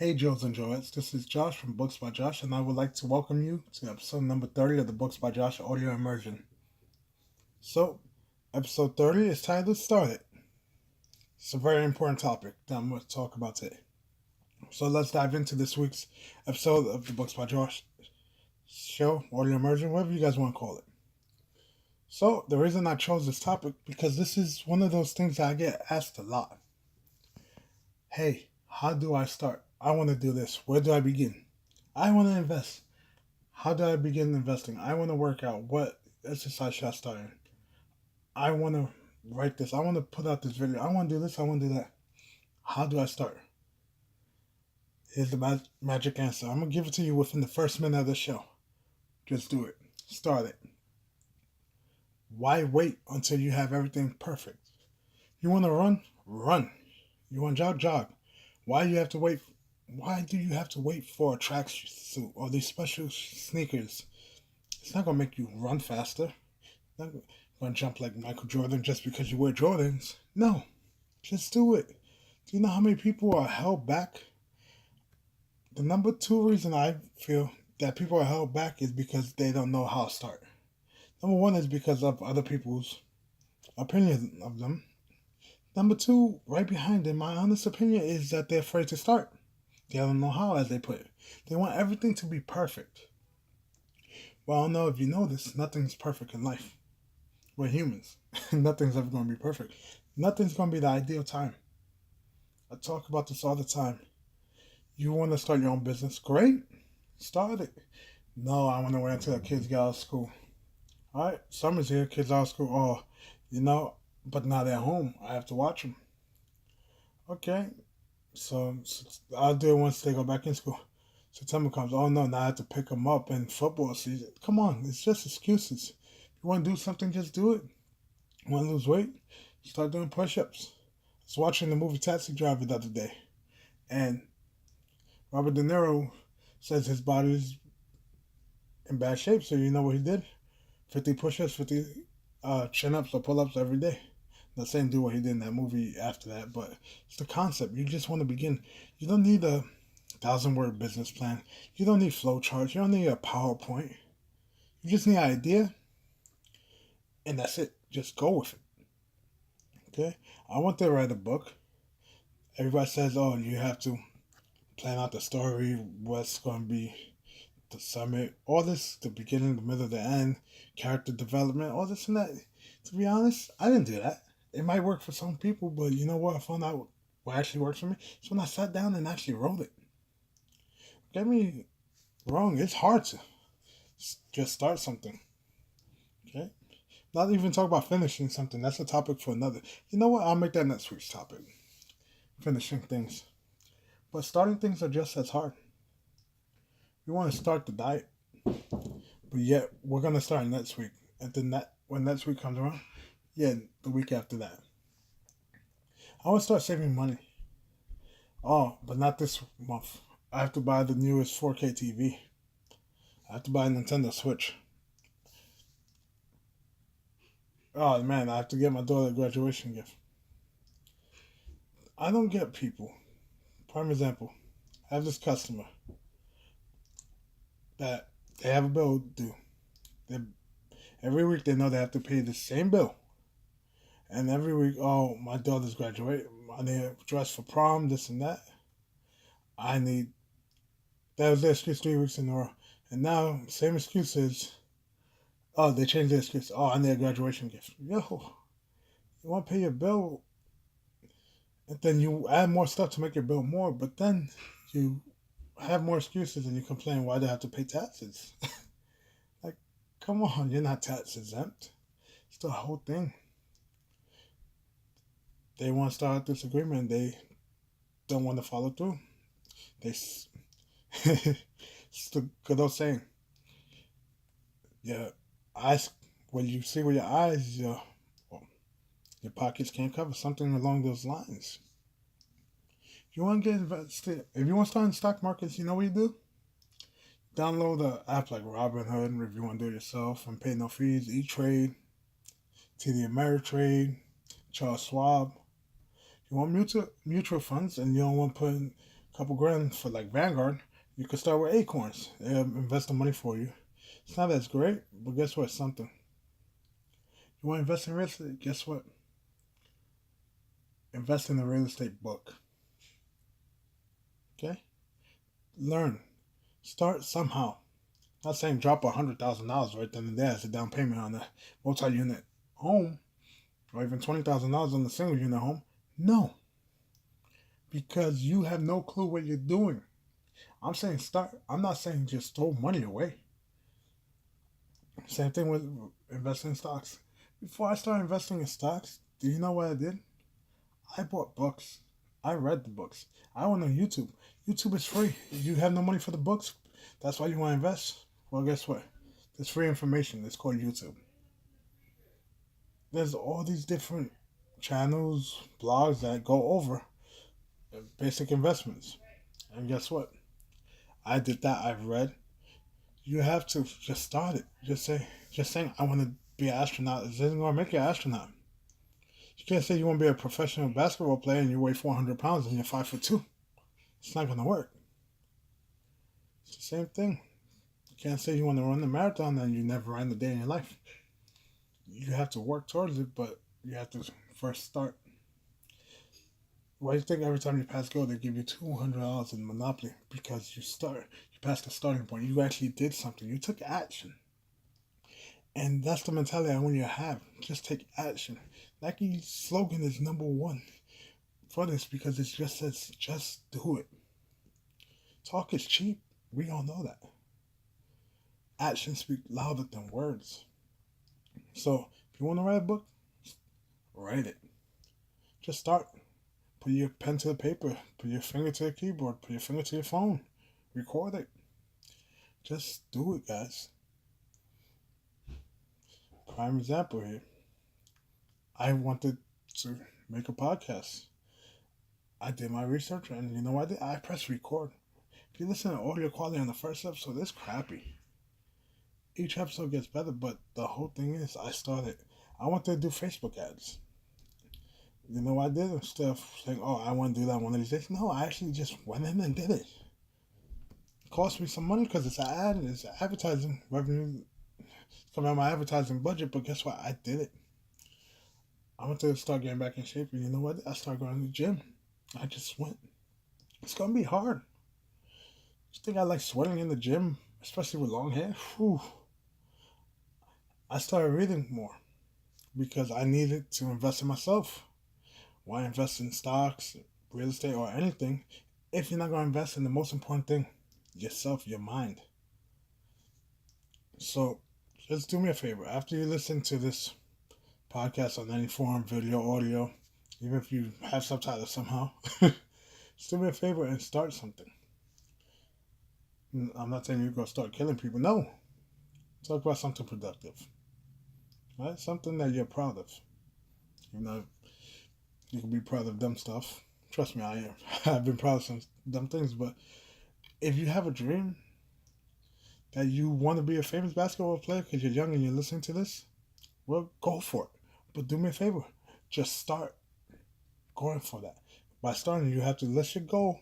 Hey, Joes and Joettes, this is Josh from Books by Josh, and I would like to welcome you to episode number 30 of the Books by Josh audio immersion. So, episode 30 is titled Start It. It's a very important topic that I'm going to talk about today. So, let's dive into this week's episode of the Books by Josh show, audio immersion, whatever you guys want to call it. So, the reason I chose this topic, because this is one of those things that I get asked a lot. Hey, how do I start? I want to do this. Where do I begin? I want to invest. How do I begin investing? I want to work out. What exercise should I start in? I want to write this. I want to put out this video. I want to do this. I want to do that. How do I start? Here's the magic answer. I'm going to give it to you within the first minute of the show. Just do it. Start it. Why wait until you have everything perfect? You want to run? Run. You want to jog? Jog. Why do you have to wait? Why do you have to wait for a tracksuit or these special sneakers? It's not going to make you run faster. It's not going to jump like Michael Jordan just because you wear Jordans. No. Just do it. Do you know how many people are held back? The number two reason I feel that people are held back is because they don't know how to start. Number one is because of other people's opinion of them. Number two, right behind it, my honest opinion is that they're afraid to start. They don't know how, as they put it. They want everything to be perfect. Well, I don't know if you know this, nothing's perfect in life. We're humans. Nothing's ever going to be perfect. Nothing's going to be the ideal time. I talk about this all the time. You want to start your own business? Great. Start it. No, I want to wait until the kids get out of school. All right, summer's here, kids out of school. Oh, but now they're home. I have to watch them. Okay, so I'll do it once they go back in school. September comes. Oh no, now I have to pick them up in football season. Come on, it's just excuses. If you want to do something, just do it. You want to lose weight? Start doing push-ups. I was watching the movie Taxi Driver the other day, and Robert De Niro says his body's in bad shape. So you know what he did? 50 push-ups, 50 chin-ups or pull-ups every day. Not saying do what he did in that movie after that, but it's the concept. You just want to begin. You don't need a 1,000-word business plan. You don't need flowcharts. You don't need a PowerPoint. You just need an idea, and that's it. Just go with it. Okay? I want to write a book. Everybody says, oh, you have to plan out the story, what's going to be the summit, all this, the beginning, the middle, the end, character development, all this and that. To be honest, I didn't do that. It might work for some people, but you know what? I found out what actually works for me. It's when I sat down and actually wrote it. Get me wrong, it's hard to just start something. Okay? Not even talk about finishing something. That's a topic for another. You know what? I'll make that next week's topic. Finishing things. But starting things are just as hard. We want to start the diet, but yet we're gonna start next week. And then when next week comes around, yeah, the week after that, I want to start saving money. Oh, but not this month. I have to buy the newest 4K TV. I have to buy a Nintendo Switch. Oh man, I have to get my daughter a graduation gift. I don't get people. Prime example, I have this customer that they have a bill due. They, every week they know they have to pay the same bill. And every week, oh, my daughter's graduating. I need a dress for prom, this and that. I need. That was their excuse 3 weeks in a row. And now, same excuse is, oh, they changed their excuse. Oh, I need a graduation gift. Yo, you want to pay your bill, and then you add more stuff to make your bill more, but then you have more excuses and you complain why they have to pay taxes. Like, come on, you're not tax exempt. It's the whole thing. They want to start this agreement. They don't want to follow through. They, it's the good old saying. Your eyes, when you see with your eyes, your pockets can't cover something along those lines. If you want to get invested, if you want to start in stock markets, you know what you do? Download an app like Robinhood if you want to do it yourself and pay no fees. E-Trade, TD Ameritrade, Charles Schwab. You want mutual funds and you don't want to put in a couple grand for like Vanguard, you could start with Acorns. They invest the money for you. It's not as great, but guess what? Something. You want to invest in real estate? Guess what? Invest in a real estate book. Okay? Learn. Start somehow. Not saying drop $100,000 right then and there as a down payment on a multi-unit home, or even $20,000 on a single unit home. No, because you have no clue what you're doing. I'm saying start. I'm not saying just throw money away. Same thing with investing in stocks. Before I started investing in stocks, do you know what I did? I bought books. I read the books. I went on YouTube. YouTube is free. You have no money for the books. That's why you want to invest. Well, guess what? There's free information. It's called YouTube. There's all these different channels, blogs that go over basic investments. And guess what? I did that. I've read. You have to just start it. Just saying, I want to be an astronaut isn't going to make you an astronaut. You can't say you want to be a professional basketball player and you weigh 400 pounds and you're 5'2". It's not going to work. It's the same thing. You can't say you want to run the marathon and you never ran a day in your life. You have to work towards it, but you have to first start. Why do you think every time you pass go, they give you $200 in Monopoly? Because you passed the starting point. You actually did something. You took action. And that's the mentality I want you to have. Just take action. Nike's slogan is #1 for this because it just says, just do it. Talk is cheap. We all know that. Actions speak louder than words. So, if you want to write a book, write it. Just start. Put your pen to the paper. Put your finger to the keyboard. Put your finger to your phone. Record it. Just do it, guys. Prime example here. I wanted to make a podcast. I did my research, and you know what I did? I pressed record. If you listen to audio quality on the first episode, it's crappy. Each episode gets better, but the whole thing is, I wanted to do Facebook ads. You know what I did? Instead of saying, oh, I want to do that one of these days. No, I actually just went in and did it. It cost me some money because it's an ad and it's advertising revenue. It's coming out of my advertising budget, but guess what? I did it. I want to start getting back in shape, and you know what? I started going to the gym. I just went. It's going to be hard. You think I like sweating in the gym, especially with long hair? Whew. I started reading more because I needed to invest in myself. Why invest in stocks, real estate, or anything if you're not going to invest in the most important thing, yourself, your mind? So just do me a favor. After you listen to this podcast on any form, video, audio, even if you have subtitles somehow, just do me a favor and start something. I'm not saying you're going to start killing people. No. Talk about something productive. Right? Something that you're proud of. You know, you can be proud of dumb stuff. Trust me, I am. I've been proud of some dumb things, but if you have a dream that you want to be a famous basketball player because you're young and you're listening to this, well, go for it. But do me a favor. Just start going for that. By starting, you have to list your goal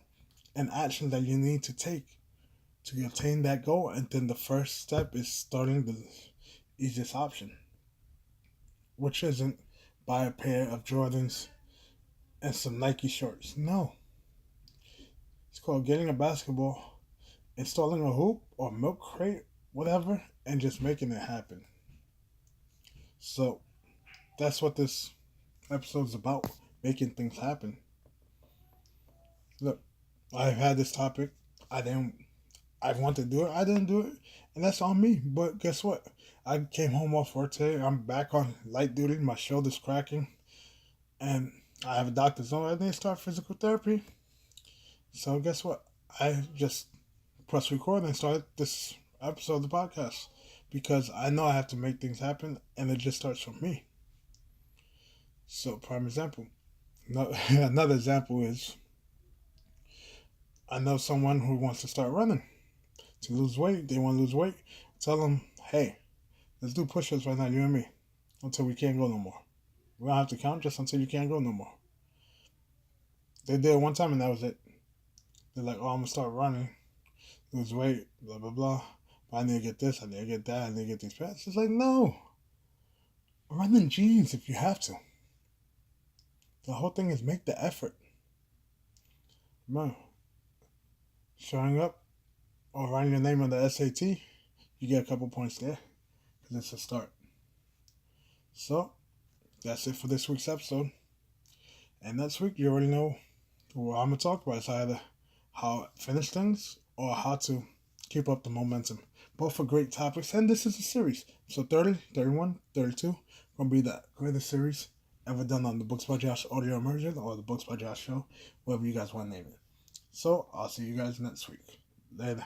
and action that you need to take to attain that goal. And then the first step is starting the easiest option, which isn't buy a pair of Jordans and some Nike shorts. No. It's called getting a basketball, installing a hoop or milk crate, whatever, and just making it happen. So that's what this episode's about, making things happen. Look, I've had this topic. I want to do it. I didn't do it, and that's on me. But guess what? I came home off work today. I'm back on light duty. My shoulder's cracking, and I have a doctor's note. I need to start physical therapy. So guess what? I just press record and start this episode of the podcast because I know I have to make things happen, and it just starts from me. So, prime example. Another example is I know someone who wants to start running to lose weight. They want to lose weight. Tell them, hey, let's do push-ups right now, you and me, until we can't go no more. We don't have to count, just until you can't go no more. They did it one time and that was it. They're like, oh, I'm gonna start running, lose weight, blah blah blah. But I need to get this, I need to get that, I need to get these pants. It's like, no, run in jeans if you have to. The whole thing is make the effort. Man, showing up or writing your name on the SAT, you get a couple points there because it's a start. So that's it for this week's episode. And next week, you already know what I'm gonna talk about. It's either how to finish things or how to keep up the momentum. Both are great topics, and this is a series. So 30, 31, 32 gonna be the greatest series ever done on the Books by Josh audio immersion or the Books by Josh show, whatever you guys want to name it. So I'll see you guys next week. Later.